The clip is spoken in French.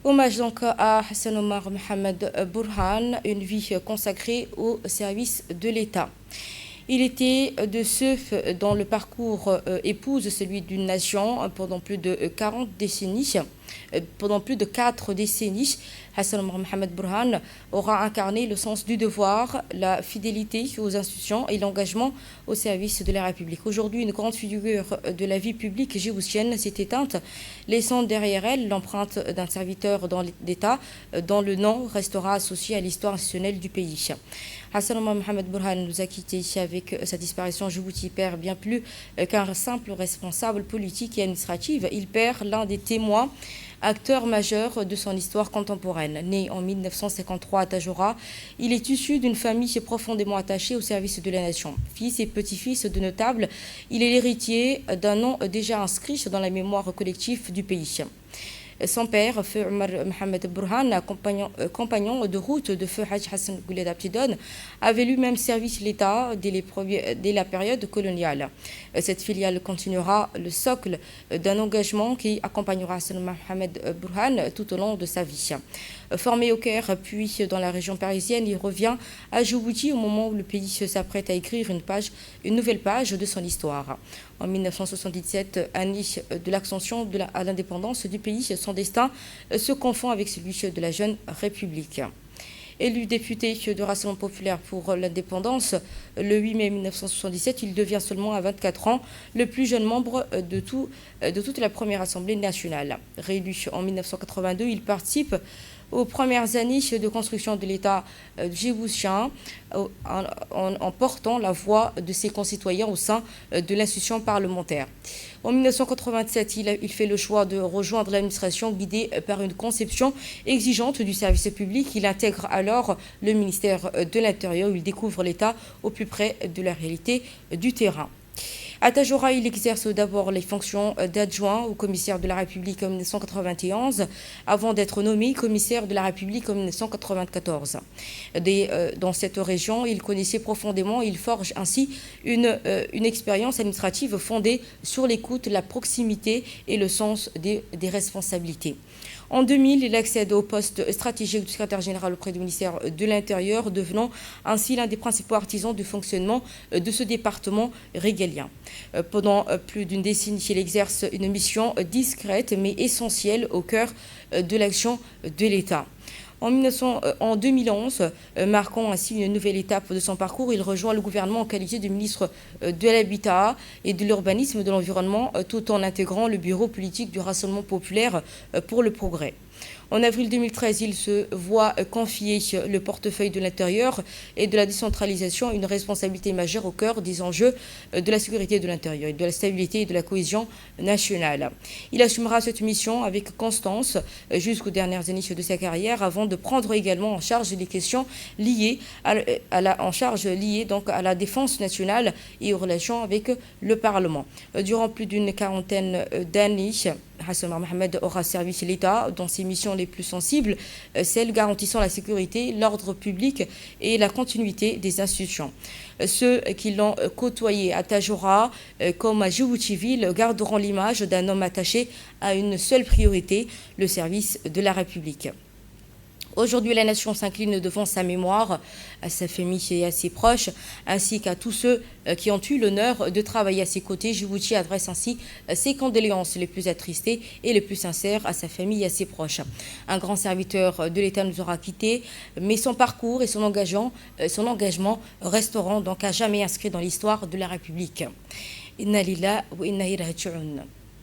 Hommage donc à Hassan Omar Mohamed Burhan, une vie consacrée au service de l'État. Il était de ceux dont le parcours épouse celui d'une nation pendant plus de 40 décennies. Pendant plus de 4 décennies, Hassan Omar Mohamed Burhan aura incarné le sens du devoir, la fidélité aux institutions et l'engagement au service de la République. Aujourd'hui, une grande figure de la vie publique djiboutienne s'est éteinte, laissant derrière elle l'empreinte d'un serviteur d'État dont le nom restera associé à l'histoire institutionnelle du pays. Hassan Omar Mohamed Burhan nous a quittés avec sa disparition. Djibouti perd bien plus qu'un simple responsable politique et administratif. Il perd l'un des témoins, acteur majeur de son histoire contemporaine. Né en 1953 à Tadjoura, il est issu d'une famille profondément attachée au service de la nation. Fils et petit-fils de notables, il est l'héritier d'un nom déjà inscrit dans la mémoire collective du pays. Son père, Feu Omar Mohamed Burhan, compagnon de route de Feu Haj Hassan Gouled Abtidon, avait lui-même servi l'État dès la période coloniale. Cette filiale continuera le socle d'un engagement qui accompagnera Hassan Mohamed Burhan tout au long de sa vie. Formé au Caire, puis dans la région parisienne, il revient à Djibouti au moment où le pays s'apprête à écrire une nouvelle page de son histoire. En 1977, année de l'ascension à l'indépendance du pays, son destin se confond avec celui de la jeune République. Élu député de Rassemblement populaire pour l'indépendance le 8 mai 1977, il devient seulement à 24 ans le plus jeune membre de toute la première Assemblée nationale. Réélu en 1982, il participe aux premières années de construction de l'État djiboutien en portant la voix de ses concitoyens au sein de l'institution parlementaire. En 1987, il fait le choix de rejoindre l'administration guidée par une conception exigeante du service public. Il intègre alors le ministère de l'Intérieur où il découvre l'État au plus près de la réalité du terrain. À Tadjoura, il exerce d'abord les fonctions d'adjoint au commissaire de la République en 1991, avant d'être nommé commissaire de la République en 1994. Dans cette région, il connaissait profondément, il forge ainsi une expérience administrative fondée sur l'écoute, la proximité et le sens des responsabilités. En 2000, il accède au poste stratégique du secrétaire général auprès du ministère de l'Intérieur, devenant ainsi l'un des principaux artisans du fonctionnement de ce département régalien. Pendant plus d'une décennie, il exerce une mission discrète mais essentielle au cœur de l'action de l'État. En 2011, marquant ainsi une nouvelle étape de son parcours, il rejoint le gouvernement en qualité de ministre de l'Habitat et de l'Urbanisme et de l'Environnement, tout en intégrant le bureau politique du Rassemblement populaire pour le progrès. En avril 2013, il se voit confier le portefeuille de l'Intérieur et de la décentralisation, une responsabilité majeure au cœur des enjeux de la sécurité de l'intérieur et de la stabilité et de la cohésion nationale. Il assumera cette mission avec constance jusqu'aux dernières années de sa carrière avant de prendre également en charge les questions liées à la défense nationale et aux relations avec le Parlement. Durant plus d'une quarantaine d'années, Hassan Omar Mohamed aura servi l'État dans ses missions les plus sensibles, celles garantissant la sécurité, l'ordre public et la continuité des institutions. Ceux qui l'ont côtoyé à Tadjoura comme à Djibouti-Ville garderont l'image d'un homme attaché à une seule priorité, le service de la République. Aujourd'hui, la nation s'incline devant sa mémoire, à sa famille et à ses proches, ainsi qu'à tous ceux qui ont eu l'honneur de travailler à ses côtés. Djibouti adresse ainsi ses condoléances les plus attristées et les plus sincères à sa famille et à ses proches. Un grand serviteur de l'État nous aura quittés, mais son parcours et son engagement resteront donc à jamais inscrits dans l'histoire de la République. Inna lillahi wa inna ilayhi raji'un.